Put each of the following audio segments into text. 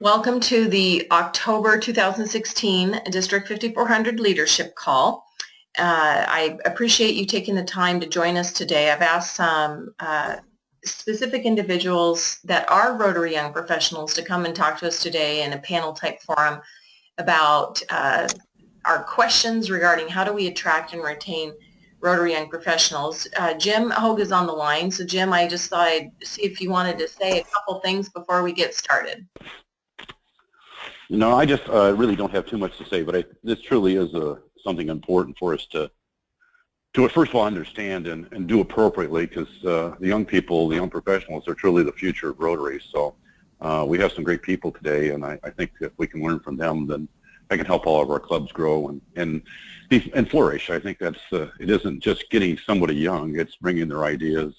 Welcome to the October 2016 District 5400 Leadership Call. I appreciate you taking the time to join us today. I've asked some specific individuals that are Rotary Young Professionals to come and talk to us today in a panel type forum about our questions regarding how do we attract and retain Rotary Young Professionals. Jim Hogue is on the line. So Jim, I just thought I'd see if you wanted to say a couple things before we get started. No, I just really don't have too much to say, but this truly is something important for us to first of all understand and do appropriately, because the young people, the young professionals, are truly the future of Rotary. So we have some great people today, and I think if we can learn from them, then that can help all of our clubs grow and flourish. I think that's it isn't just getting somebody young; it's bringing their ideas,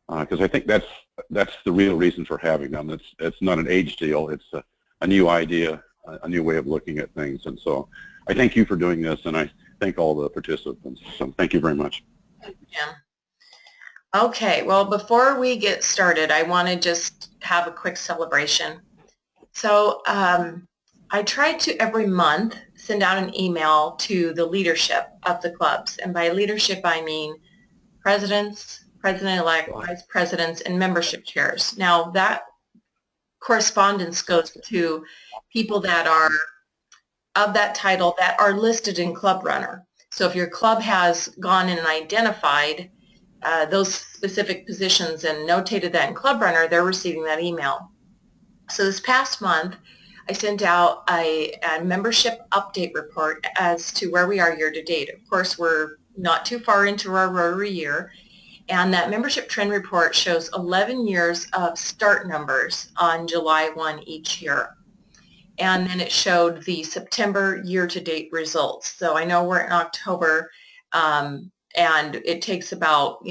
because I think that's the real reason for having them. It's not an age deal. It's a new idea, a new way of looking at things. And so I thank you for doing this, and I thank all the participants. So thank you very much. Thank you, Jim. Okay, well, before we get started, I want to just have a quick celebration. So I try to every month send out an email to the leadership of the clubs. And by leadership, I mean presidents, president-elect, vice presidents, and membership chairs. Now, that correspondence goes to people that are of that title that are listed in Club Runner. So if your club has gone in and identified those specific positions and notated that in Club Runner, they're receiving that email. So this past month, I sent out a membership update report as to where we are year to date. Of course, we're not too far into our Rotary year, and that membership trend report shows 11 years of start numbers on July 1 each year. And then it showed the September year-to-date results. So I know we're in October, and it takes about,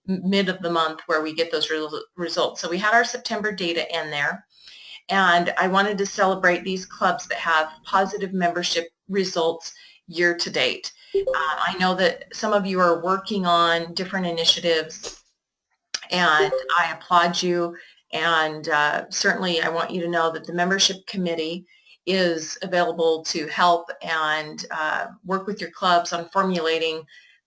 mid of the month where we get those results. So we had our September data in there, and I wanted to celebrate these clubs that have positive membership results year-to-date. I know that some of you are working on different initiatives, and I applaud you. And certainly I want you to know that the membership committee is available to help and work with your clubs on formulating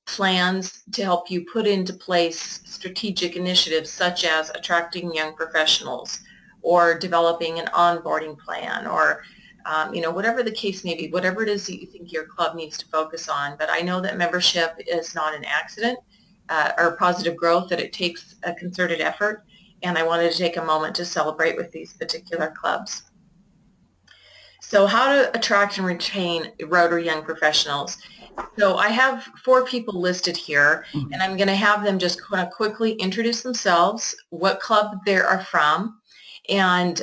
plans to help you put into place strategic initiatives such as attracting young professionals or developing an onboarding plan, or whatever the case may be, whatever it is that you think your club needs to focus on. But I know that membership is not an accident or positive growth, that it takes a concerted effort. And I wanted to take a moment to celebrate with these particular clubs. So how to attract and retain Rotary Young Professionals. So I have 4 people listed here, and I'm going to have them just kind of quickly introduce themselves, what club they are from, and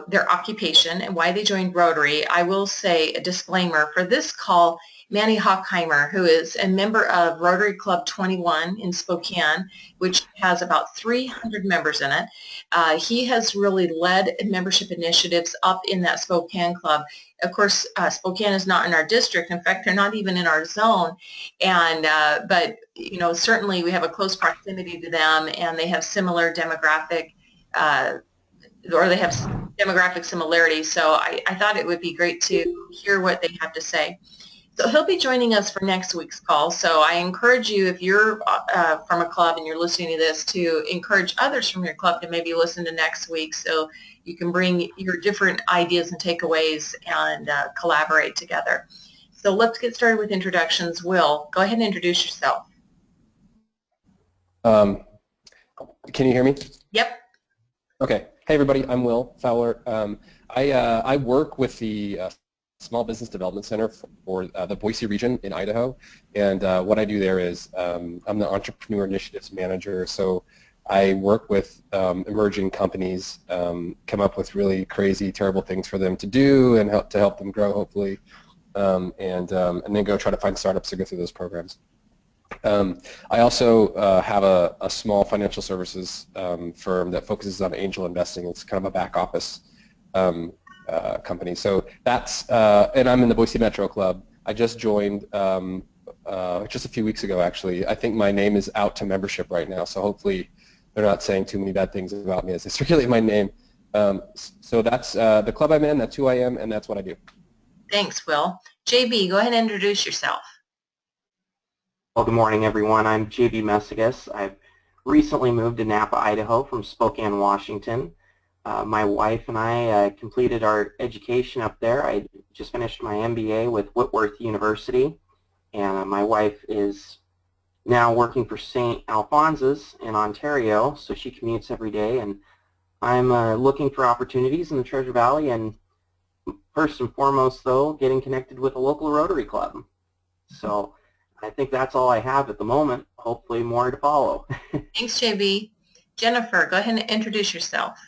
their occupation and why they joined Rotary. I will say a disclaimer for this call. Manny Hockheimer, who is a member of Rotary Club 21 in Spokane, which has about 300 members in it. He has really led membership initiatives up in that Spokane club. Of course, Spokane is not in our district. In fact, they're not even in our zone. And but certainly we have a close proximity to them, and they have similar demographic or they have demographic similarities. So I thought it would be great to hear what they have to say. So he'll be joining us for next week's call. So I encourage you, if you're from a club and you're listening to this, to encourage others from your club to maybe listen to next week, so you can bring your different ideas and takeaways and collaborate together. So let's get started with introductions. Will, go ahead and introduce yourself. Can you hear me? Yep. Okay. Hey everybody, I'm Will Fowler. I work with the Small Business Development Center for the Boise region in Idaho, and what I do there is I'm the Entrepreneur Initiatives Manager. So I work with emerging companies, come up with really crazy, terrible things for them to do and to help them grow, hopefully, and then go try to find startups to go through those programs. I also have a small financial services firm that focuses on angel investing. It's kind of a back office company. So that's, and I'm in the Boise Metro Club. I just joined just a few weeks ago, actually. I think my name is out to membership right now, so hopefully they're not saying too many bad things about me as they circulate my name. So that's the club I'm in, that's who I am, and that's what I do. Thanks, Will. JB, go ahead and introduce yourself. Well, good morning, everyone. I'm JB Messigas. I've recently moved to Napa, Idaho from Spokane, Washington. My wife and I completed our education up there. I just finished my MBA with Whitworth University, and my wife is now working for St. Alphonsus in Ontario, so she commutes every day, and I'm looking for opportunities in the Treasure Valley, and first and foremost, though, getting connected with a local Rotary Club. So I think that's all I have at the moment. Hopefully more to follow. Thanks, JB. Jennifer, go ahead and introduce yourself.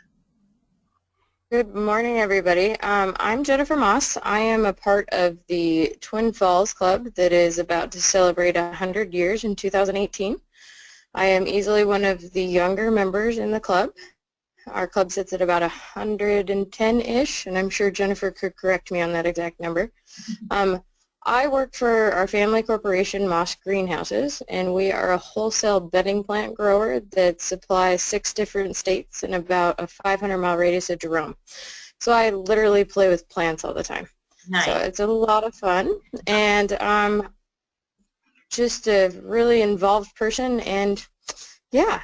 Good morning, everybody. I'm Jennifer Moss. I am a part of the Twin Falls Club that is about to celebrate 100 years in 2018. I am easily one of the younger members in the club. Our club sits at about 110-ish, and I'm sure Jennifer could correct me on that exact number. I work for our family corporation, Moss Greenhouses, and we are a wholesale bedding plant grower that supplies 6 different states in about a 500-mile radius of Jerome. So I literally play with plants all the time. Nice. So it's a lot of fun, and I'm just a really involved person, and yeah.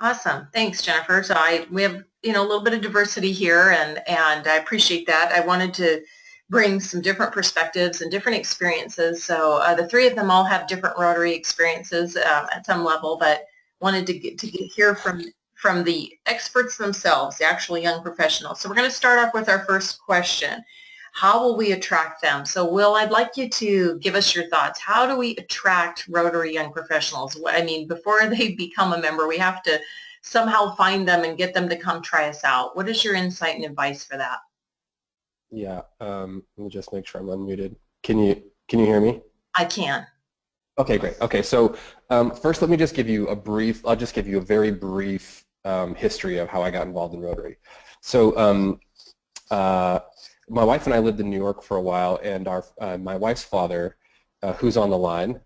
Awesome. Thanks, Jennifer. So we have, a little bit of diversity here, and I appreciate that. I wanted to bring some different perspectives and different experiences. So the 3 of them all have different Rotary experiences at some level, but wanted to hear from the experts themselves, the actual young professionals. So we're going to start off with our first question. How will we attract them? So Will, I'd like you to give us your thoughts. How do we attract Rotary young professionals? I mean, before they become a member, we have to somehow find them and get them to come try us out. What is your insight and advice for that? Yeah, let me just make sure I'm unmuted. Can you hear me? I can. Okay, great. Okay, so first let me just give you I'll just give you a very brief history of how I got involved in Rotary. So my wife and I lived in New York for a while, and my wife's father, who's on the line,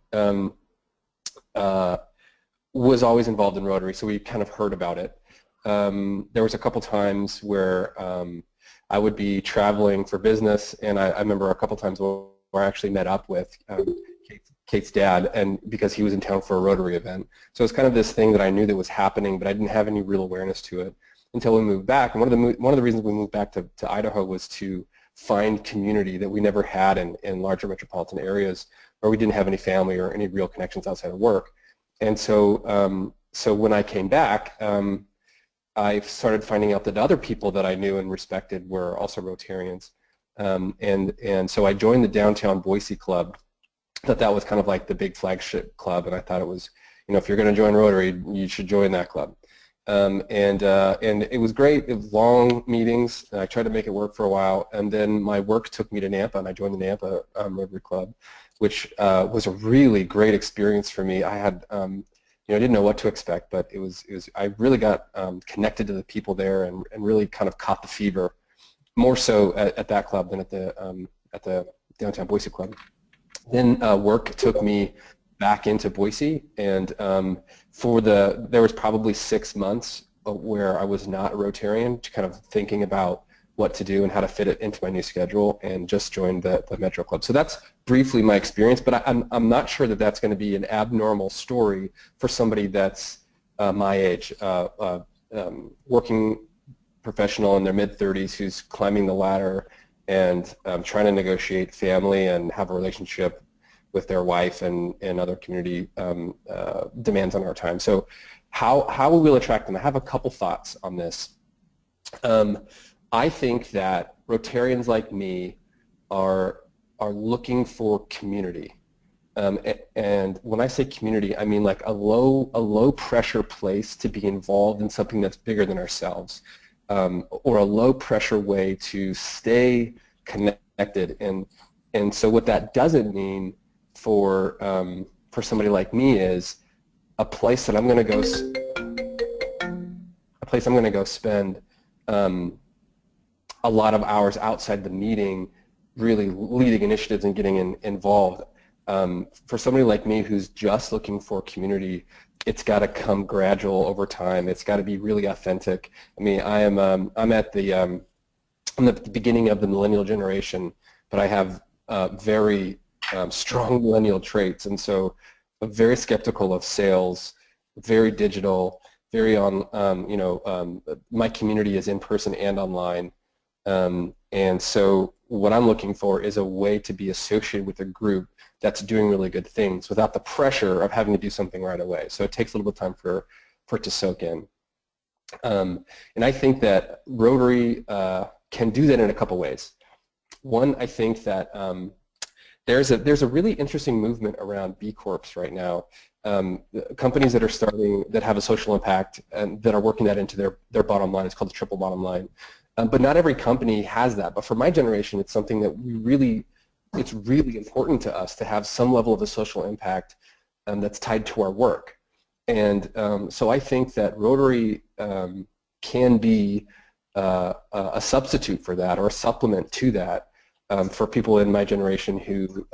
was always involved in Rotary, so we kind of heard about it. There was a couple times where I would be traveling for business, and I remember a couple times where I actually met up with Kate's dad, and because he was in town for a Rotary event. So it's kind of this thing that I knew that was happening, but I didn't have any real awareness to it until we moved back. And one of the reasons we moved back to Idaho was to find community that we never had in larger metropolitan areas where we didn't have any family or any real connections outside of work. And so so when I came back, I started finding out that other people that I knew and respected were also Rotarians. And so I joined the Downtown Boise Club. That was kind of like the big flagship club, and I thought it was, if you're going to join Rotary, you should join that club. And it was great. It was long meetings, and I tried to make it work for a while, and then my work took me to Nampa, and I joined the Nampa Rotary Club, which was a really great experience for me. I had, I didn't know what to expect, but I really got connected to the people there and really kind of caught the fever, more so at that club than at the Downtown Boise Club. Then work took me back into Boise, and there was probably 6 months where I was not a Rotarian, kind of thinking about what to do and how to fit it into my new schedule, and just joined the Metro Club. So that's briefly my experience, but I'm not sure that that's going to be an abnormal story for somebody that's my age, working professional in their mid-30s who's climbing the ladder and trying to negotiate family and have a relationship with their wife and other community demands on our time. So how we will attract them? I have a couple thoughts on this. I think that Rotarians like me are looking for community. And when I say community, I mean like a low pressure place to be involved in something that's bigger than ourselves. Or a low pressure way to stay connected, and so what that doesn't mean for somebody like me is a place that I'm going to go spend a lot of hours outside the meeting, really leading initiatives and getting involved. For somebody like me who's just looking for community, it's got to come gradual over time. It's got to be really authentic. I mean, I'm at the I'm the beginning of the millennial generation, but I have very strong millennial traits, and so I'm very skeptical of sales, very digital, very on, my community is in person and online, and so what I'm looking for is a way to be associated with a group that's doing really good things without the pressure of having to do something right away. So it takes a little bit of time for it to soak in. And I think that Rotary can do that in a couple ways. One, I think that there's a really interesting movement around B Corps right now. Companies that are starting that have a social impact and that are working that into their bottom line. It's called the triple bottom line. But not every company has that. But for my generation, it's something that it's really important to us to have some level of a social impact that's tied to our work. And so I think that Rotary can be a substitute for that or a supplement to that for people in my generation who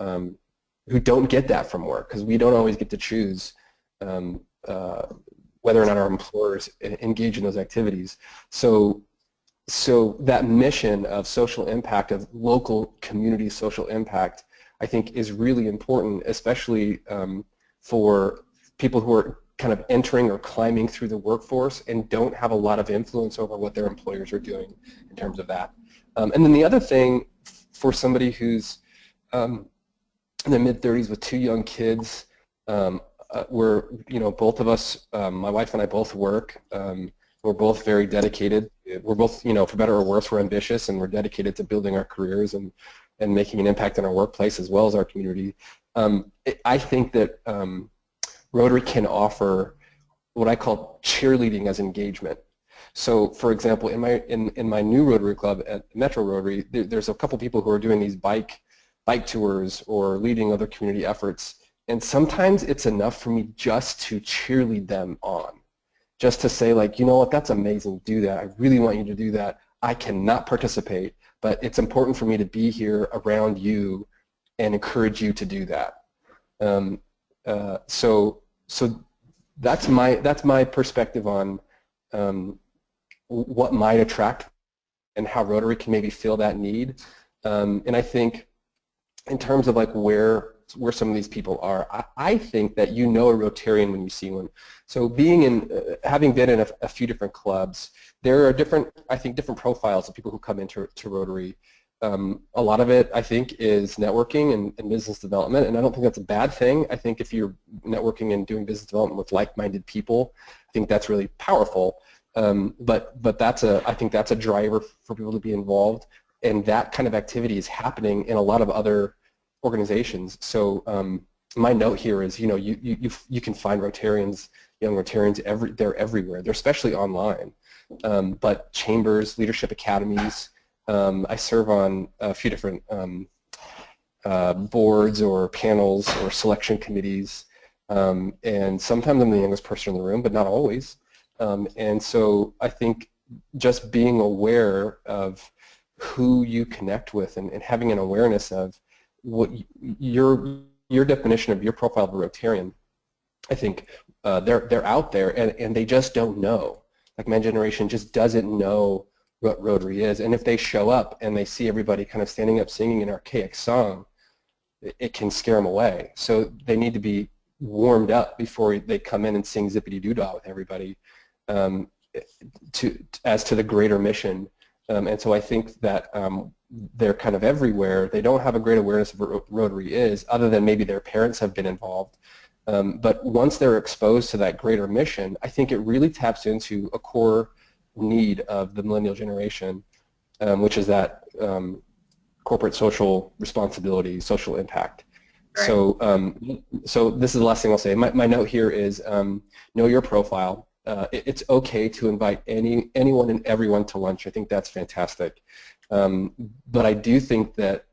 don't get that from work, because we don't always get to choose whether or not our employers engage in those activities. So that mission of social impact, of local community social impact, I think is really important, especially for people who are kind of entering or climbing through the workforce and don't have a lot of influence over what their employers are doing in terms of that. And then the other thing for somebody who's in their mid-30s with 2 young kids, we're, both of us, my wife and I both work. We're both very dedicated. We're both, for better or worse, we're ambitious and we're dedicated to building our careers and making an impact in our workplace as well as our community. I think that Rotary can offer what I call cheerleading as engagement. So, for example, in my new Rotary Club at Metro Rotary, there's a couple people who are doing these bike tours or leading other community efforts, and sometimes it's enough for me just to cheerlead them on. Just to say, like, you know what, that's amazing, do that. I really want you to do that. I cannot participate, but it's important for me to be here around you and encourage you to do that. So that's my perspective on what might attract and how Rotary can maybe fill that need. And I think in terms of like where some of these people are, I think that a Rotarian when you see one. So having been in a few different clubs, there are different profiles of people who come into Rotary. A lot of it, I think, is networking and business development, and I don't think that's a bad thing. I think if you're networking and doing business development with like-minded people, I think that's really powerful. But I think that's a driver for people to be involved, and that kind of activity is happening in a lot of other organizations. So my note here is, you can find Rotarians, young Rotarians, they're everywhere. They're especially online. But chambers, leadership academies. I serve on a few different boards or panels or selection committees, and sometimes I'm the youngest person in the room, but not always. And so I think just being aware of who you connect with and having an awareness of what your definition of your profile of a Rotarian, I think they're out there and they just don't know. Like my generation just doesn't know what Rotary is, and if they show up and they see everybody kind of standing up singing an archaic song, it can scare them away. So they need to be warmed up before they come in and sing zippity-doo-dah with everybody as to the greater mission. And so I think that they're kind of everywhere. They don't have a great awareness of what Rotary is, other than maybe their parents have been involved. But once they're exposed to that greater mission, I think it really taps into a core need of the millennial generation, which is that corporate social responsibility, social impact. Right. So this is the last thing I'll say. My note here is know your profile. It's okay to invite anyone and everyone to lunch. I think that's fantastic. But I do think that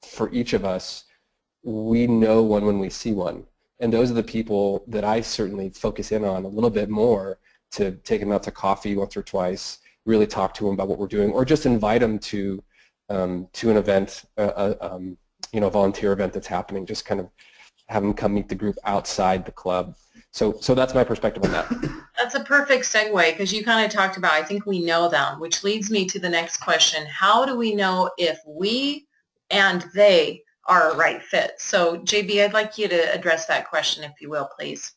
for each of us, we know one when we see one. And those are the people that I certainly focus in on a little bit more, to take them out to coffee once or twice, really talk to them about what we're doing, or just invite them to an event, a volunteer event that's happening. Just kind of have them come meet the group outside the club. So that's my perspective on that. That's a perfect segue because you kind of talked about, I think we know them, which leads me to the next question. How do we know if we and they are a right fit? So JB, I'd like you to address that question, if you will, please.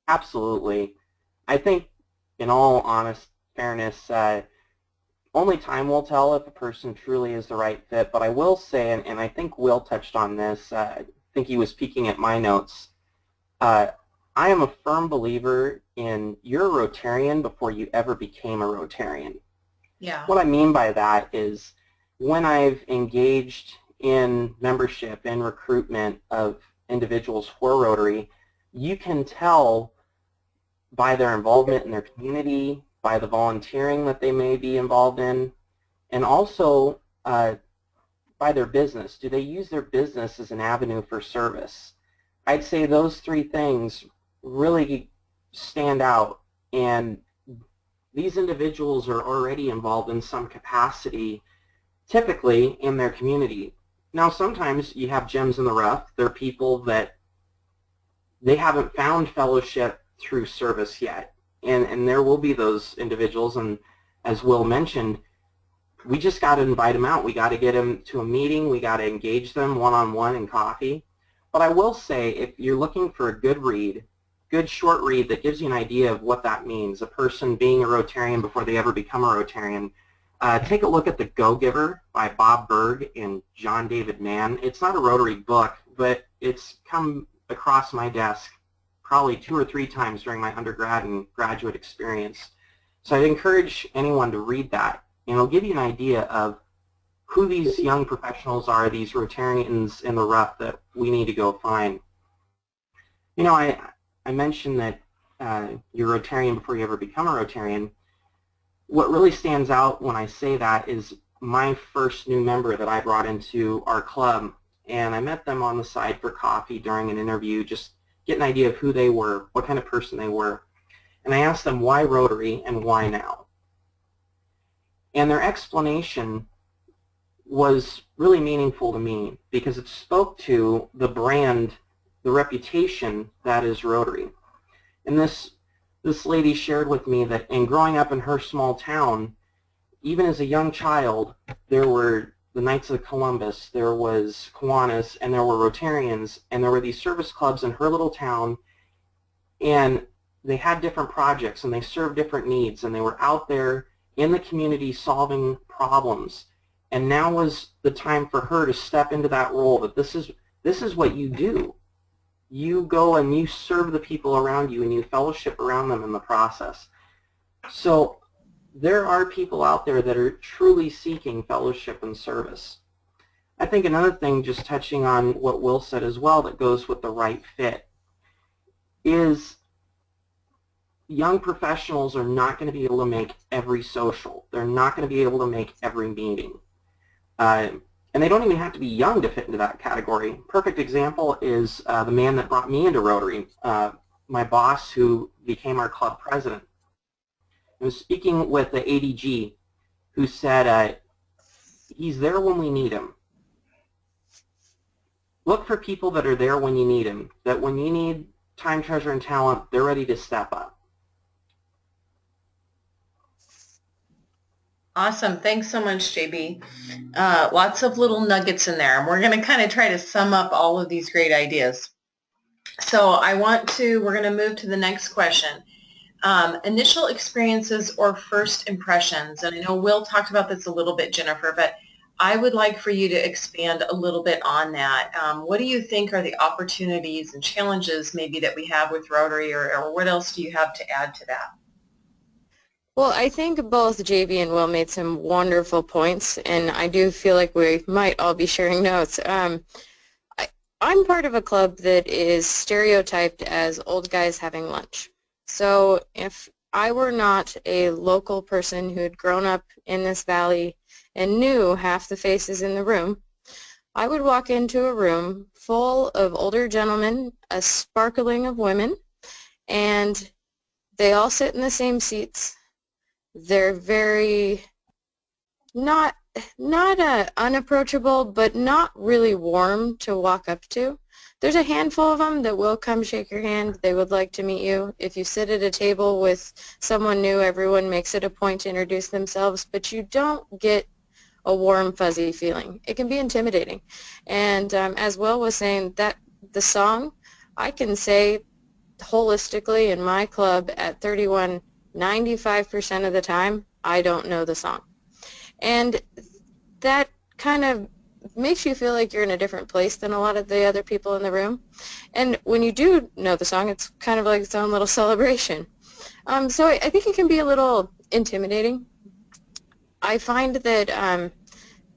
Absolutely. I think, in all honest fairness, only time will tell if a person truly is the right fit, but I will say, and I think Will touched on this, I think he was peeking at my notes, I am a firm believer in you're a Rotarian before you ever became a Rotarian. Yeah. What I mean by that is when I've engaged in membership and recruitment of individuals for Rotary, you can tell by their involvement in their community, by the volunteering that they may be involved in, and also by their business. Do they use their business as an avenue for service? I'd say those three things really stand out, and these individuals are already involved in some capacity, typically in their community. Now, sometimes you have gems in the rough. They're people that they haven't found fellowship through service yet, and there will be those individuals, and as Will mentioned, we just got to invite them out. We got to get them to a meeting. We got to engage them one-on-one in coffee. But I will say, if you're looking for a good read, good short read that gives you an idea of what that means, a person being a Rotarian before they ever become a Rotarian, take a look at The Go-Giver by Bob Berg and John David Mann. It's not a Rotary book, but it's come across my desk probably 2 or 3 times during my undergrad and graduate experience. So I'd encourage anyone to read that, and it'll give you an idea of who these young professionals are, these Rotarians in the rough that we need to go find. You know, I mentioned that you're a Rotarian before you ever become a Rotarian. What really stands out when I say that is my first new member that I brought into our club, and I met them on the side for coffee during an interview, just get an idea of who they were, what kind of person they were. And I asked them why Rotary and why now. And their explanation was really meaningful to me because it spoke to the brand, the reputation that is Rotary. And this lady shared with me that in growing up in her small town, even as a young child, there were the Knights of Columbus, there was Kiwanis, and there were Rotarians, and there were these service clubs in her little town, and they had different projects, and they served different needs, and they were out there in the community solving problems. And now was the time for her to step into that role, that this is what you do. You go and you serve the people around you and you fellowship around them in the process. So there are people out there that are truly seeking fellowship and service. I think another thing, just touching on what Will said as well, that goes with the right fit, is young professionals are not going to be able to make every social. They're not going to be able to make every meeting. And they don't even have to be young to fit into that category. Perfect example is the man that brought me into Rotary, my boss who became our club president. I was speaking with the ADG who said, he's there when we need him. Look for people that are there when you need them, that when you need time, treasure, and talent, they're ready to step up. Awesome. Thanks so much, JB. Lots of little nuggets in there, and we're going to kind of try to sum up all of these great ideas. So we're going to move to the next question. Initial experiences or first impressions, and I know Will talked about this a little bit, Jennifer, but I would like for you to expand a little bit on that. What do you think are the opportunities and challenges maybe that we have with Rotary, or what else do you have to add to that? Well, I think both JB and Will made some wonderful points, and I do feel like we might all be sharing notes. I'm part of a club that is stereotyped as old guys having lunch. So if I were not a local person who had grown up in this valley and knew half the faces in the room, I would walk into a room full of older gentlemen, a sparkling of women, and they all sit in the same seats. They're very not not unapproachable, but not really warm to walk up to. There's a handful of them that will come shake your hand. They would like to meet you. If you sit at a table with someone new, everyone makes it a point to introduce themselves, but you don't get a warm, fuzzy feeling. It can be intimidating. And as Will was saying, that the song, I can say holistically in my club at 31, 95% of the time, I don't know the song. And that kind of makes you feel like you're in a different place than a lot of the other people in the room. And when you do know the song, it's kind of like its own little celebration. So I think it can be a little intimidating. I find that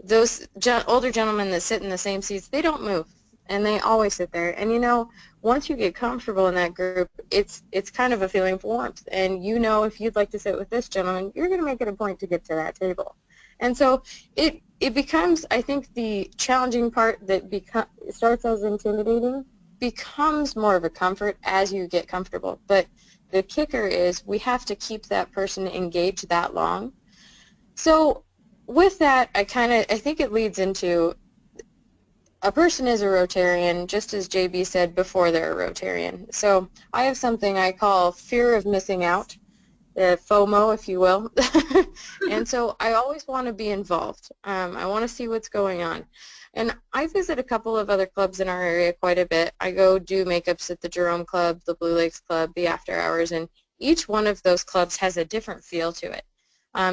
those older gentlemen that sit in the same seats, they don't move, and they always sit there. And you know, once you get comfortable in that group, it's kind of a feeling of warmth. And you know, if you'd like to sit with this gentleman, you're going to make it a point to get to that table. And so it becomes, I think, the challenging part that starts as intimidating becomes more of a comfort as you get comfortable. But the kicker is we have to keep that person engaged that long. So with that, I think it leads into a person is a Rotarian, just as JB said, before they're a Rotarian. So I have something I call fear of missing out, FOMO, if you will. And so I always want to be involved. I want to see what's going on. And I visit a couple of other clubs in our area quite a bit. I go do makeups at the Jerome Club, the Blue Lakes Club, the After Hours, and each one of those clubs has a different feel to it.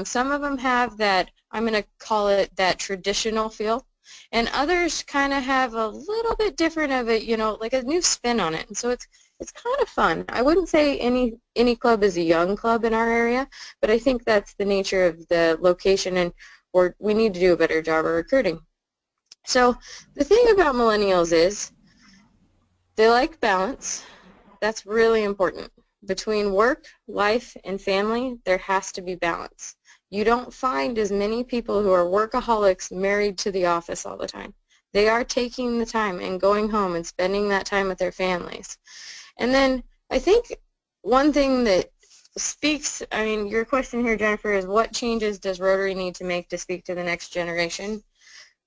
Some of them have that, I'm going to call it that traditional feel, and others kind of have a little bit different of it, you know, like a new spin on it. And so it's kind of fun. I wouldn't say any club is a young club in our area, but I think that's the nature of the location, and we need to do a better job of recruiting. So the thing about millennials is they like balance. That's really important. Between work, life, and family, there has to be balance. You don't find as many people who are workaholics married to the office all the time. They are taking the time and going home and spending that time with their families. And then I think one thing that speaks, I mean, your question here, Jennifer, is what changes does Rotary need to make to speak to the next generation?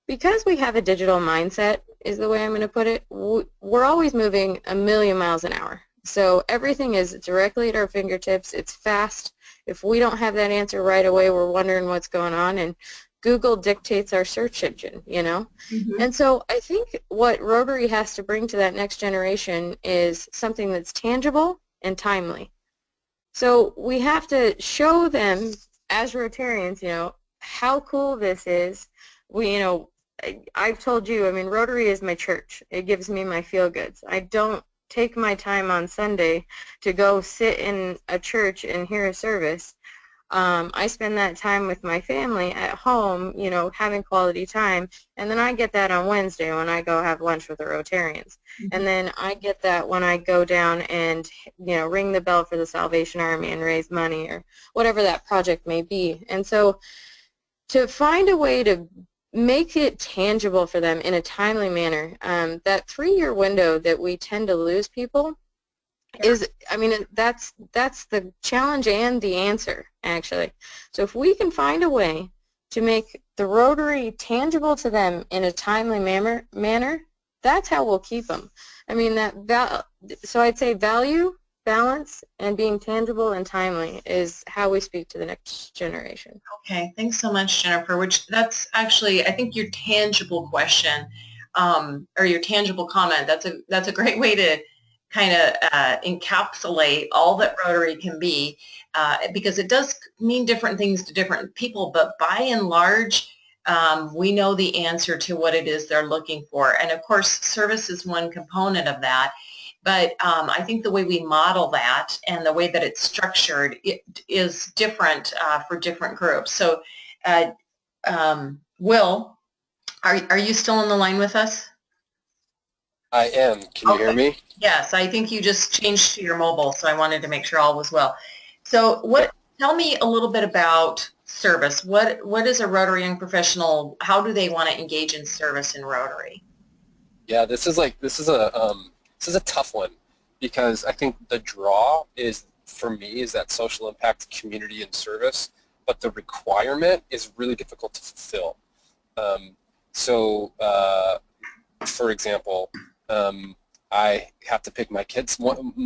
Because we have a digital mindset, is the way I'm going to put it, we're always moving a million miles an hour. So everything is directly at our fingertips. It's fast. If we don't have that answer right away, we're wondering what's going on. And Google dictates our search engine, you know. Mm-hmm. And so I think what Rotary has to bring to that next generation is something that's tangible and timely. So we have to show them as Rotarians, you know, how cool this is. You know, I've told you, I mean, Rotary is my church. It gives me my feel-goods. I don't take my time on Sunday to go sit in a church and hear a service. I spend that time with my family at home, you know, having quality time, and then I get that on Wednesday when I go have lunch with the Rotarians. Mm-hmm. And then I get that when I go down and, you know, ring the bell for the Salvation Army and raise money or whatever that project may be. And so to find a way to make it tangible for them in a timely manner. That 3-year window that we tend to lose people is, I mean, that's the challenge and the answer, actually. So if we can find a way to make the Rotary tangible to them in a timely manner, that's how we'll keep them. I mean, so I'd say value, balance, and being tangible and timely is how we speak to the next generation. Okay, thanks so much, Jennifer, which that's actually, I think your tangible question or your tangible comment, that's a great way to kind of encapsulate all that Rotary can be because it does mean different things to different people, but by and large, we know the answer to what it is they're looking for. And of course, service is one component of that. But I think the way we model that and the way that it's structured is different for different groups. So, Will, are you still on the line with us? I am. Can you hear me? Yes, I think you just changed to your mobile, so I wanted to make sure all was well. So, tell me a little bit about service. What is a Rotary young professional? How do they want to engage in service in Rotary? Yeah, this is a tough one because I think the draw is, for me, is that social impact, community, and service, but the requirement is really difficult to fulfill. For example, I have to pick my kids,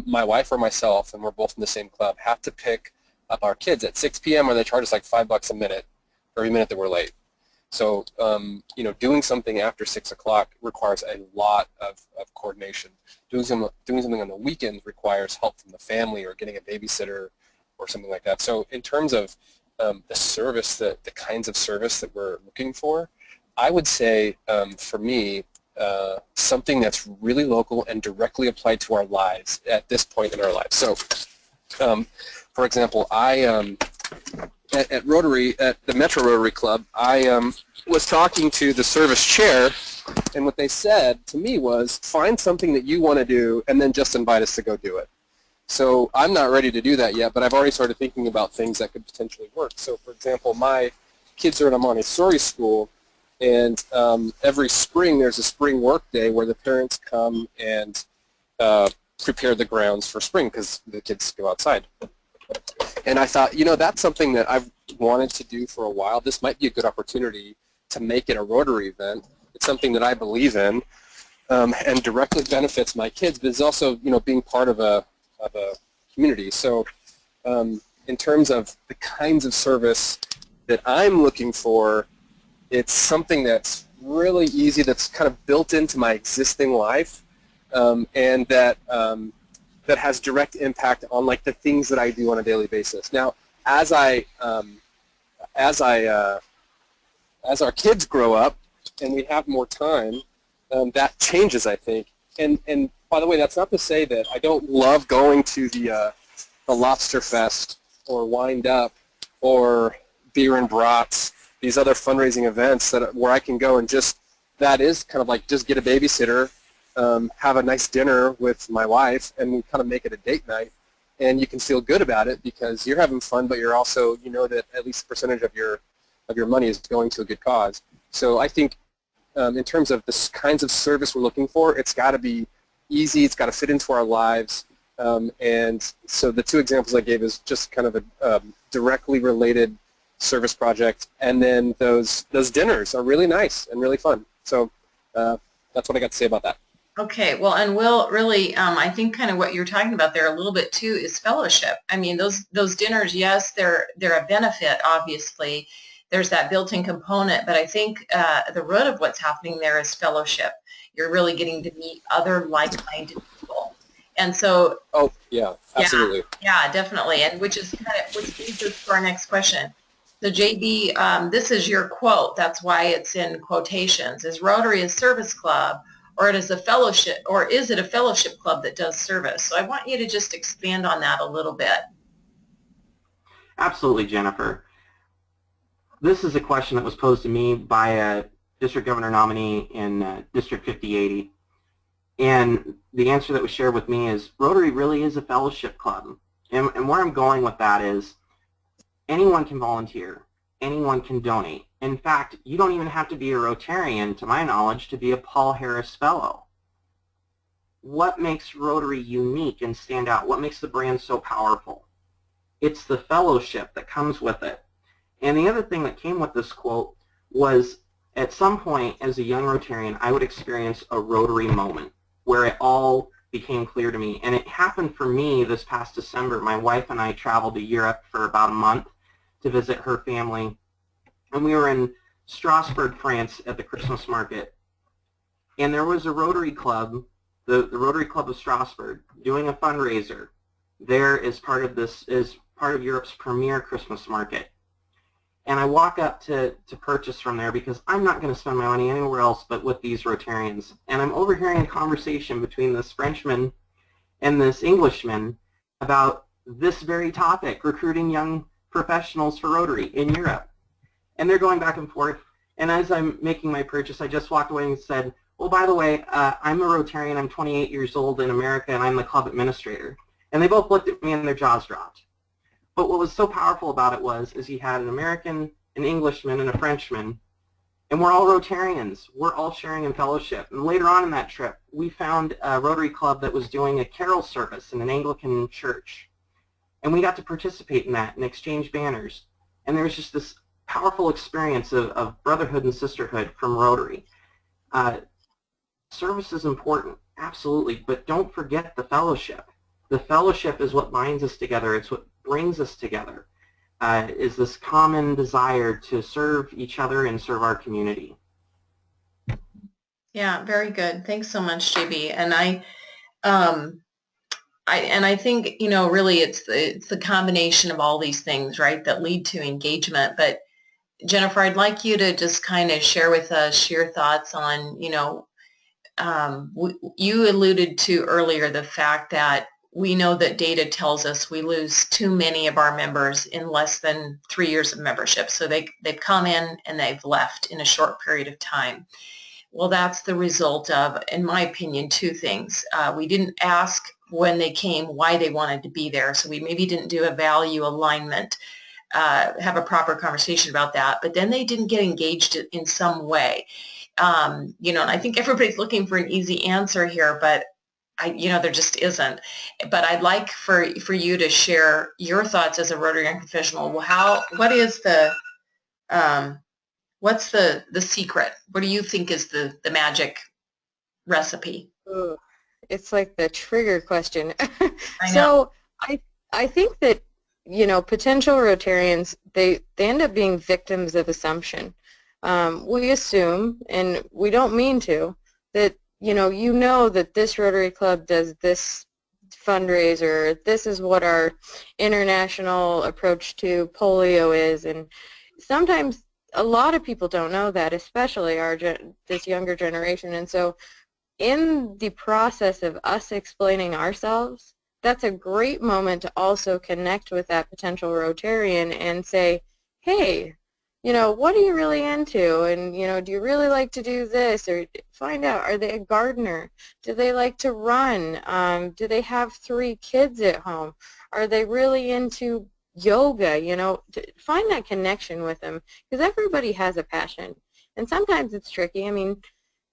my wife or myself, and we're both in the same club, have to pick up our kids at 6 p.m. or they charge us like $5 a minute for every minute that we're late. So, doing something after 6 o'clock requires a lot of coordination. Doing something on the weekend requires help from the family or getting a babysitter or something like that. So in terms of the service, the kinds of service that we're looking for, I would say for me, something that's really local and directly applied to our lives at this point in our lives. So, for example, at Rotary, at the Metro Rotary Club, I was talking to the service chair, and what they said to me was, find something that you want to do and then just invite us to go do it. So I'm not ready to do that yet, but I've already started thinking about things that could potentially work. So, for example, my kids are in a Montessori school, and every spring there's a spring work day where the parents come and prepare the grounds for spring because the kids go outside. And I thought, that's something that I've wanted to do for a while. This might be a good opportunity to make it a Rotary event. It's something that I believe in and directly benefits my kids, but it's also, being part of a community. So in terms of the kinds of service that I'm looking for, it's something that's really easy, that's kind of built into my existing life, and that has direct impact on like the things that I do on a daily basis. Now, as our kids grow up and we have more time, that changes, I think. And by the way, that's not to say that I don't love going to the Lobster Fest or Wind Up or Beer and Brats, these other fundraising events where I can go and that is kind of like just get a babysitter, have a nice dinner with my wife, and we kind of make it a date night. And you can feel good about it because you're having fun, but you're also, that at least a percentage of your money is going to a good cause. So I think in terms of the kinds of service we're looking for, it's got to be easy, it's got to fit into our lives. And so the two examples I gave is just kind of a directly related service project, and then those dinners are really nice and really fun. So that's what I got to say about that. Okay, well, and Will, really, I think kind of what you're talking about there a little bit too is fellowship. I mean, those dinners, yes, they're a benefit, obviously. There's that built-in component, but I think the root of what's happening there is fellowship. You're really getting to meet other like-minded people. And so... Oh, yeah, absolutely. Yeah, definitely, and which leads us to our next question. So JB, this is your quote. That's why it's in quotations. Is Rotary a service club, or is it a fellowship club that does service? So I want you to just expand on that a little bit. Absolutely, Jennifer. This is a question that was posed to me by a district governor nominee in District 5080. And the answer that was shared with me is Rotary really is a fellowship club. And where I'm going with that is anyone can volunteer. Anyone can donate. In fact, you don't even have to be a Rotarian, to my knowledge, to be a Paul Harris Fellow. What makes Rotary unique and stand out? What makes the brand so powerful? It's the fellowship that comes with it. And the other thing that came with this quote was, at some point as a young Rotarian, I would experience a Rotary moment where it all became clear to me. And it happened for me this past December. My wife and I traveled to Europe for about a month to visit her family. And we were in Strasbourg, France at the Christmas market. And there was a Rotary Club, the Rotary Club of Strasbourg, doing a fundraiser there as part of Europe's premier Christmas market. And I walk up to purchase from there because I'm not going to spend my money anywhere else but with these Rotarians. And I'm overhearing a conversation between this Frenchman and this Englishman about this very topic, recruiting young professionals for Rotary in Europe. And they're going back and forth. And as I'm making my purchase, I just walked away and said, well, by the way, I'm a Rotarian. I'm 28 years old in America, and I'm the club administrator. And they both looked at me and their jaws dropped. But what was so powerful about it is he had an American, an Englishman, and a Frenchman, and we're all Rotarians. We're all sharing in fellowship. And later on in that trip, we found a Rotary Club that was doing a carol service in an Anglican church. And we got to participate in that and exchange banners. And there was just this powerful experience of brotherhood and sisterhood from Rotary. Uh, Service is important, absolutely, but don't forget the fellowship. The fellowship is what binds us together. It's what brings us together, is this common desire to serve each other and serve our community. Yeah, very good. Thanks so much, JB. And um, I think, you know, really it's the combination of all these things, right, that lead to engagement. But Jennifer, I'd like you to just kind of share with us your thoughts on, you know, you alluded to earlier the fact that we know that data tells us we lose too many of our members in less than 3 years of membership. So they've come in and they've left in a short period of time. Well, that's the result of, in my opinion, two things. We didn't ask when they came why they wanted to be there, so we maybe didn't do a value alignment, have a proper conversation about that, but then they didn't get engaged in some way. You know, and I think everybody's looking for an easy answer here, but you know, there just isn't. But I'd like for you to share your thoughts as a Rotary Young Professional. What is um, what's the secret? What do you think is the magic recipe? Ooh, it's like the trigger question. I know. So I think that, you know, potential Rotarians, they end up being victims of assumption. We assume, and we don't mean to, that you know that this Rotary Club does this fundraiser, this is what our international approach to polio is, and sometimes a lot of people don't know that, especially this younger generation, and so in the process of us explaining ourselves, that's a great moment to also connect with that potential Rotarian and say, hey, you know, what are you really into? And, you know, do you really like to do this? Or find out, are they a gardener? Do they like to run? Do they have 3 kids at home? Are they really into yoga? You know, find that connection with them, because everybody has a passion. And sometimes it's tricky. I mean,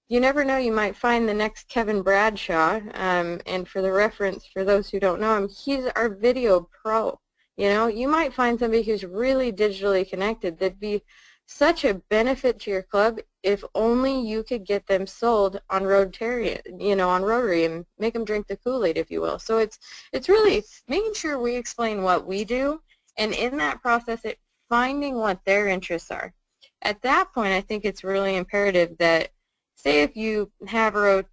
you never know, you might find the next Kevin Bradshaw, and for the reference, for those who don't know him, he's our video pro. You know, you might find somebody who's really digitally connected that'd be such a benefit to your club if only you could get them sold on Rotary, you know, on Rotary, and make them drink the Kool-Aid, if you will. So it's really making sure we explain what we do, and in that process, finding what their interests are. At that point, I think it's really imperative that, say if you have a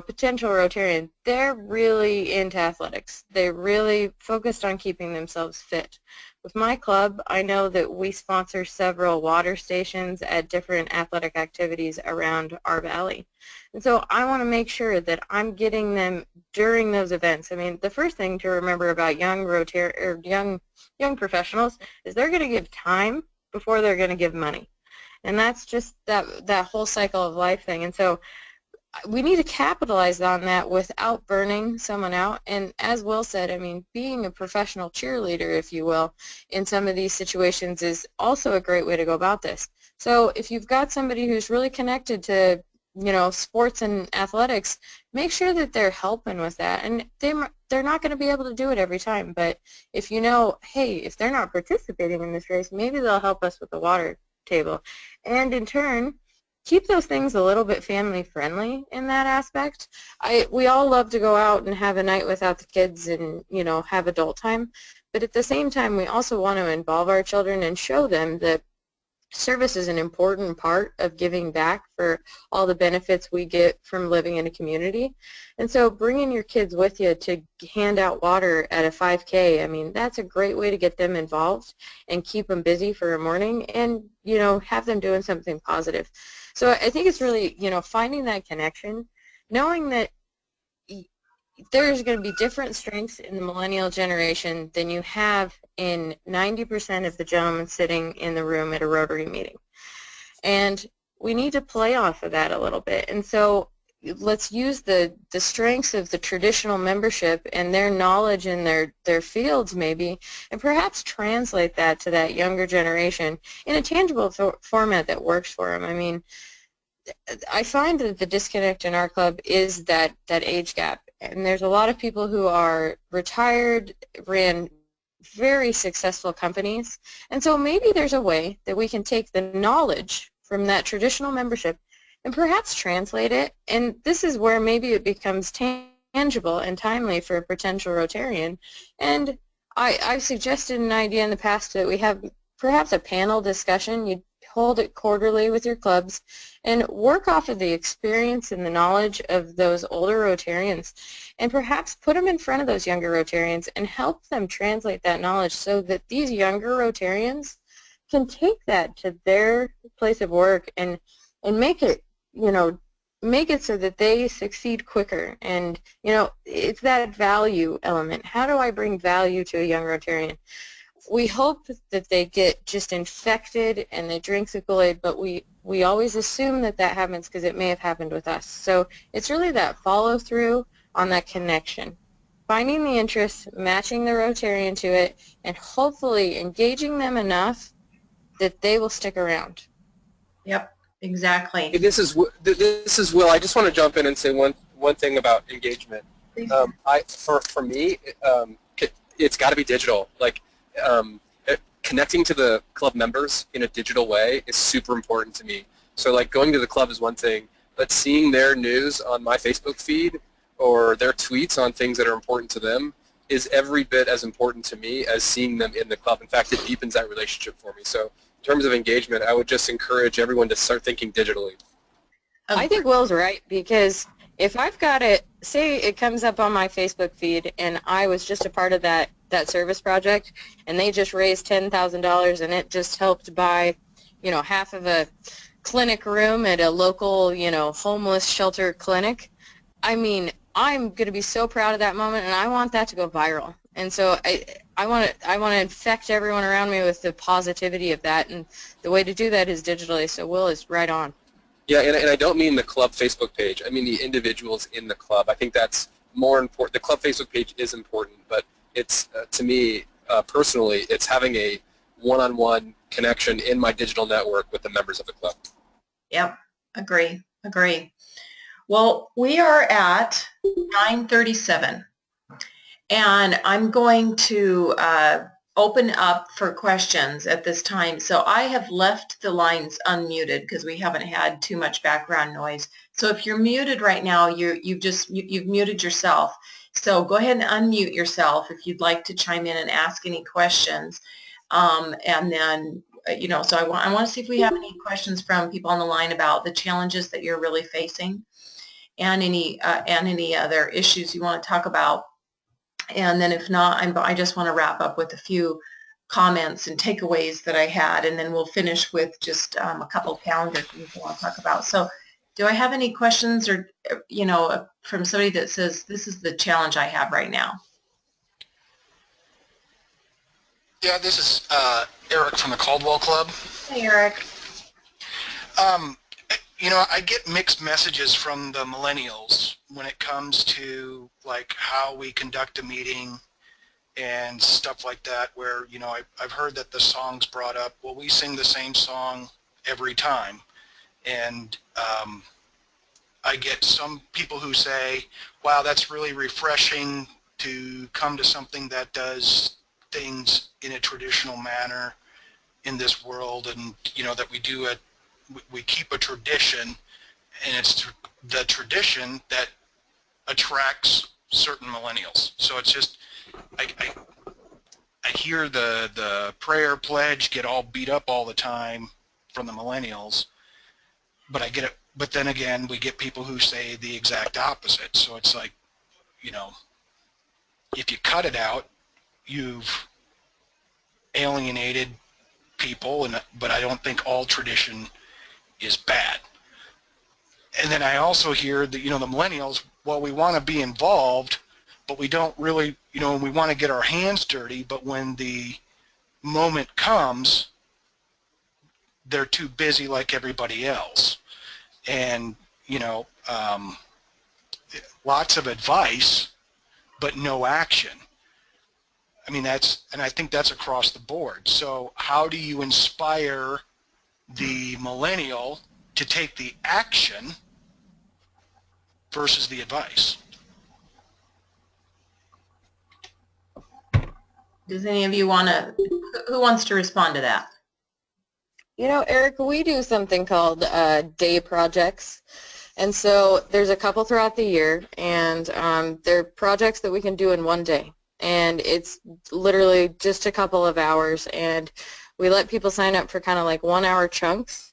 potential Rotarian, they're really into athletics. They're really focused on keeping themselves fit. With my club, I know that we sponsor several water stations at different athletic activities around our valley. And so I want to make sure that I'm getting them during those events. I mean, the first thing to remember about young professionals is they're going to give time before they're going to give money. And that's just that whole cycle of life thing. And so we need to capitalize on that without burning someone out. And as Will said, I mean, being a professional cheerleader, if you will, in some of these situations is also a great way to go about this. So if you've got somebody who's really connected to, you know, sports and athletics, make sure that they're helping with that. And they're not going to be able to do it every time. But if you know, hey, if they're not participating in this race, maybe they'll help us with the water table. And in turn, keep those things a little bit family friendly in that aspect. We all love to go out and have a night without the kids and, you know, have adult time, but at the same time we also want to involve our children and show them that service is an important part of giving back for all the benefits we get from living in a community. And so bringing your kids with you to hand out water at a 5K, I mean, that's a great way to get them involved and keep them busy for a morning and, you know, have them doing something positive. So I think it's really, you know, finding that connection, knowing that there's going to be different strengths in the millennial generation than you have in 90% of the gentlemen sitting in the room at a Rotary meeting. And we need to play off of that a little bit. And so let's use the strengths of the traditional membership and their knowledge in their fields maybe, and perhaps translate that to that younger generation in a tangible format that works for them. I mean, I find that the disconnect in our club is that age gap. And there's a lot of people who are retired, ran very successful companies. And so maybe there's a way that we can take the knowledge from that traditional membership and perhaps translate it. And this is where maybe it becomes tangible and timely for a potential Rotarian. And I've suggested an idea in the past that we have perhaps a panel discussion. You hold it quarterly with your clubs and work off of the experience and the knowledge of those older Rotarians and perhaps put them in front of those younger Rotarians and help them translate that knowledge so that these younger Rotarians can take that to their place of work and make it, make it so that they succeed quicker. And, it's that value element. How do I bring value to a young Rotarian? We hope that they get just infected and they drink the Kool-Aid, but we always assume that happens because it may have happened with us. So it's really that follow-through on that connection. Finding the interest, matching the Rotarian to it, and hopefully engaging them enough that they will stick around. Yep, exactly. Hey, this is Will. I just want to jump in and say one thing about engagement. For me, it's got to be digital. Like connecting to the club members in a digital way is super important to me. So like going to the club is one thing, but seeing their news on my Facebook feed or their tweets on things that are important to them is every bit as important to me as seeing them in the club. In fact, it deepens that relationship for me. So in terms of engagement, I would just encourage everyone to start thinking digitally. I think Will's right, because if I've got it, say it comes up on my Facebook feed and I was just a part of that service project and they just raised $10,000 and it just helped buy, half of a clinic room at a local, homeless shelter clinic. I mean, I'm going to be so proud of that moment and I want that to go viral. And so I want to infect everyone around me with the positivity of that, and the way to do that is digitally. So Will is right on. Yeah, and I don't mean the club Facebook page. I mean the individuals in the club. I think that's more important. The club Facebook page is important, but it's, to me, personally, it's having a one-on-one connection in my digital network with the members of the club. Yep, agree. Well, we are at 9:37, and I'm going to open up for questions at this time. So I have left the lines unmuted because we haven't had too much background noise. So if you're muted right now, you've muted yourself. So go ahead and unmute yourself if you'd like to chime in and ask any questions. And then, so I want to see if we have any questions from people on the line about the challenges that you're really facing and any other issues you want to talk about. And then if not, I just want to wrap up with a few comments and takeaways that I had, and then we'll finish with just a couple of calendar things I want to talk about. So do I have any questions or, from somebody that says, this is the challenge I have right now? Yeah, this is Eric from the Caldwell Club. Hey, Eric. I get mixed messages from the millennials when it comes to like how we conduct a meeting and stuff like that, where, I've heard that the song's brought up. Well, we sing the same song every time. And I get some people who say, wow, that's really refreshing to come to something that does things in a traditional manner in this world, and, that we keep a tradition, and it's the tradition that attracts certain millennials. So it's just, I hear the prayer pledge get all beat up all the time from the millennials, but I get it. But then again, we get people who say the exact opposite. So it's like, if you cut it out, you've alienated people, but I don't think all tradition is bad. And then I also hear that, the millennials, well, we want to be involved, but we don't really, we want to get our hands dirty, but when the moment comes, they're too busy like everybody else. And, lots of advice, but no action. I mean, and I think that's across the board. So how do you inspire the millennial to take the action versus the advice? Does any of you want to, who wants to respond to that? You know, Eric, we do something called day projects. And so there's a couple throughout the year, and they're projects that we can do in one day. And it's literally just a couple of hours, and we let people sign up for kind of like 1 hour chunks,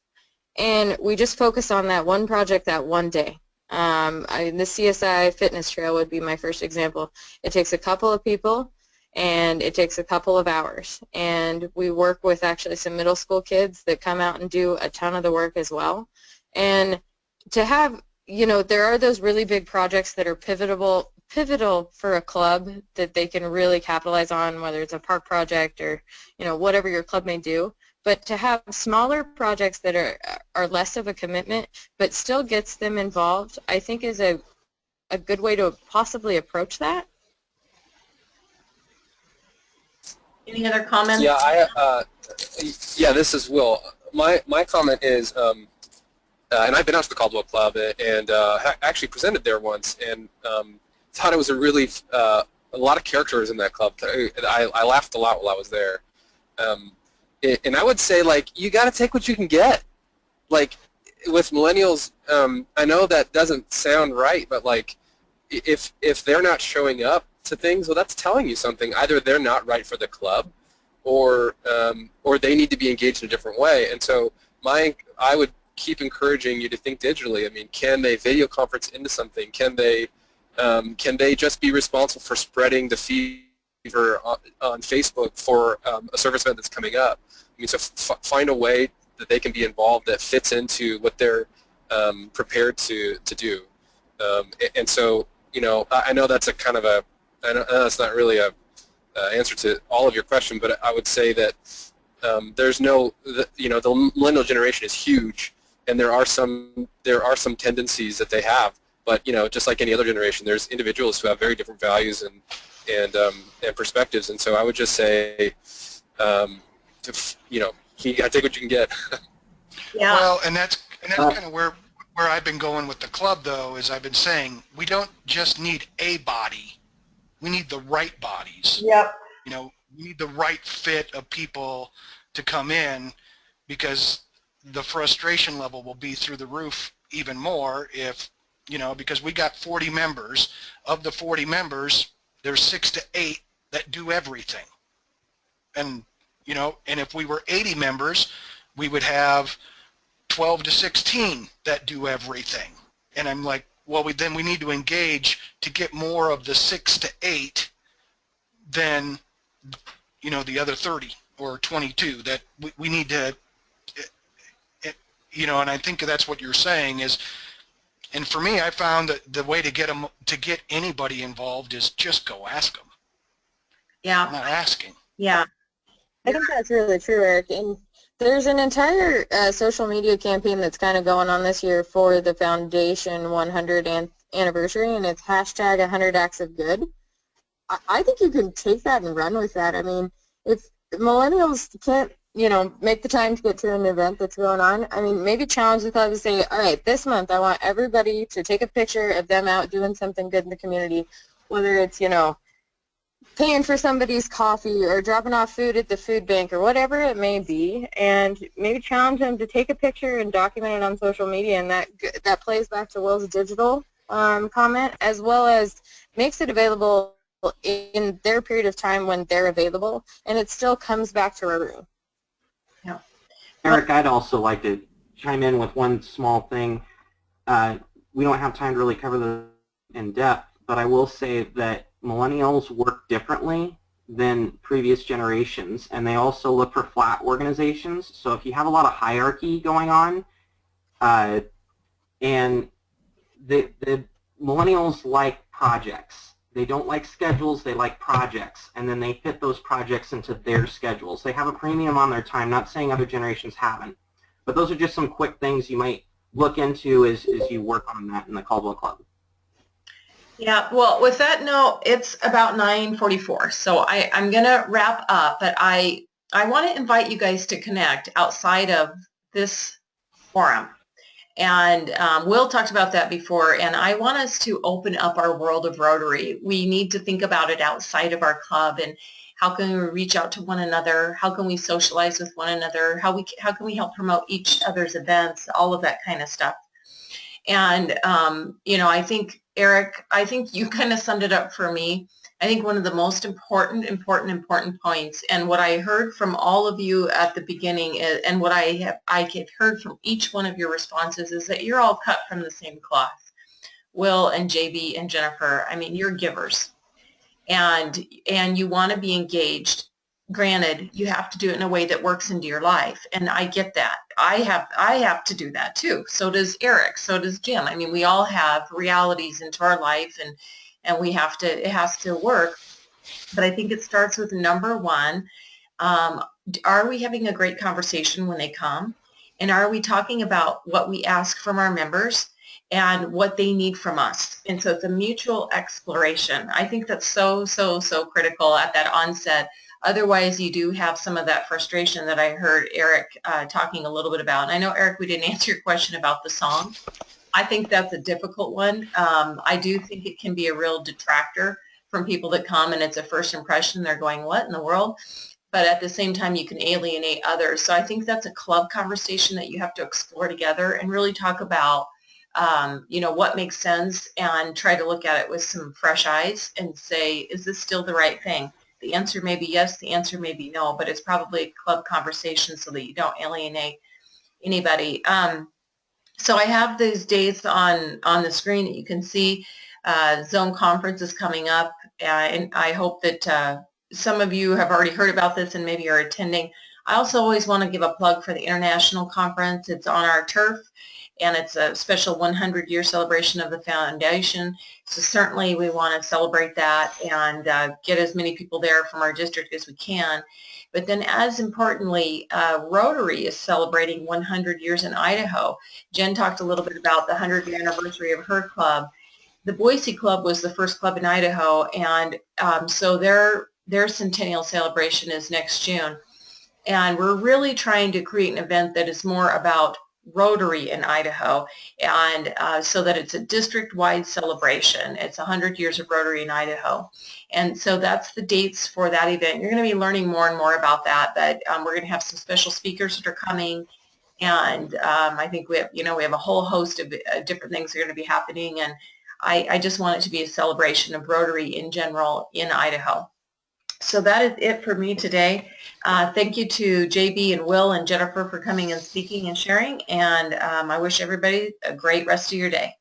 and we just focus on that one project that one day. The CSI fitness trail would be my first example. It takes a couple of people, and it takes a couple of hours. And we work with actually some middle school kids that come out and do a ton of the work as well. And to have, you know, there are those really big projects that are pivotal for a club that they can really capitalize on, whether it's a park project or, you know, whatever your club may do. But to have smaller projects that are less of a commitment but still gets them involved, I think is a good way to possibly approach that. Any other comments? Yeah, this is Will. My comment is, and I've been out to the Caldwell Club and actually presented there once, and thought it was a really a lot of characters in that club. I laughed a lot while I was there, and I would say, like, you got to take what you can get. Like with millennials, I know that doesn't sound right, but like if they're not showing up to things, well, that's telling you something. Either they're not right for the club, or they need to be engaged in a different way. And so I would keep encouraging you to think digitally. I mean, can they video conference into something? Can they just be responsible for spreading the fever on Facebook for a service event that's coming up? I mean, so find a way that they can be involved that fits into what they're prepared to do. And so, you know, I know that's a kind of a, I know that's not really a answer to all of your question, but I would say that there's no, you know, the millennial generation is huge, and there are some tendencies that they have, but, you know, just like any other generation, there's individuals who have very different values and perspectives, and so I would just say, you know, you got to take what you can get. Yeah. Well, and that's kind of where I've been going with the club, though, is I've been saying we don't just need a body. We need the right bodies. Yep. You know, we need the right fit of people to come in, because the frustration level will be through the roof even more if, you know, because we got 40 members. Of the 40 members, there's 6 to 8 that do everything. And, you know, and if we were 80 members, we would have 12 to 16 that do everything. And I'm like, well, then we need to engage to get more of the 6 to 8 than, you know, the other 30 or 22 that we need to, you know, and I think that's what you're saying is, and for me, I found that the way to get anybody involved is just go ask them. Yeah. Not asking. Yeah. I think that's really true, Eric. And there's an entire social media campaign that's kind of going on this year for the Foundation 100th anniversary, and it's hashtag 100 acts of good. I think you can take that and run with that. I mean, if millennials can't, you know, make the time to get to an event that's going on, I mean, maybe challenge the club to say, all right, this month I want everybody to take a picture of them out doing something good in the community, whether it's, you know, paying for somebody's coffee or dropping off food at the food bank or whatever it may be, and maybe challenge them to take a picture and document it on social media, and that plays back to Will's digital comment, as well as makes it available in their period of time when they're available, and it still comes back to Rotary. Yeah. Eric, I'd also like to chime in with one small thing. We don't have time to really cover this in depth, but I will say that millennials work differently than previous generations, and they also look for flat organizations. So if you have a lot of hierarchy going on, and the millennials like projects. They don't like schedules, they like projects, and then they fit those projects into their schedules. They have a premium on their time, not saying other generations haven't, but those are just some quick things you might look into as you work on that in the Caldwell Club. Yeah, well, with that note, it's about 9:44, so I'm going to wrap up, but I want to invite you guys to connect outside of this forum. And Will talked about that before, and I want us to open up our world of Rotary. We need to think about it outside of our club and How can we reach out to one another? How can we socialize with one another? How can we help promote each other's events? All of that kind of stuff. And, I think, Eric, I think you kind of summed it up for me. I think one of the most important points, and what I heard from all of you at the beginning is, and what I have heard from each one of your responses, is that you're all cut from the same cloth. Will and JB and Jennifer, I mean, you're givers. And you want to be engaged. Granted, you have to do it in a way that works into your life, and I get that. I have to do that too. So does Eric. So does Jim. I mean, we all have realities into our life, and it has to work. But I think it starts with number one. Are we having a great conversation when they come? And are we talking about what we ask from our members and what they need from us? And so it's a mutual exploration. I think that's so critical at that onset. Otherwise, you do have some of that frustration that I heard Eric talking a little bit about. And I know, Eric, we didn't answer your question about the song. I think that's a difficult one. I do think it can be a real detractor from people that come, and it's a first impression. They're going, what in the world? But at the same time, you can alienate others. So I think that's a club conversation that you have to explore together and really talk about, what makes sense, and try to look at it with some fresh eyes and say, is this still the right thing? The answer may be yes, the answer may be no, but it's probably a club conversation so that you don't alienate anybody. So I have these dates on the screen that you can see. Zone conference is coming up, and I hope that some of you have already heard about this and maybe are attending. I also always want to give a plug for the international conference. It's on our turf, and it's a special 100-year celebration of the foundation. So certainly we want to celebrate that and get as many people there from our district as we can. But then, as importantly, Rotary is celebrating 100 years in Idaho. Jen talked a little bit about the 100th anniversary of her club. The Boise Club was the first club in Idaho, and so their centennial celebration is next June. And we're really trying to create an event that is more about Rotary in Idaho, and so that it's a district-wide celebration. It's 100 years of Rotary in Idaho. And so that's the dates for that event. You're going to be learning more and more about that, but we're going to have some special speakers that are coming, and I think we have a whole host of different things that are going to be happening, and I just want it to be a celebration of Rotary in general in Idaho. So that is it for me today. Thank you to JB and Will and Jennifer for coming and speaking and sharing, and I wish everybody a great rest of your day.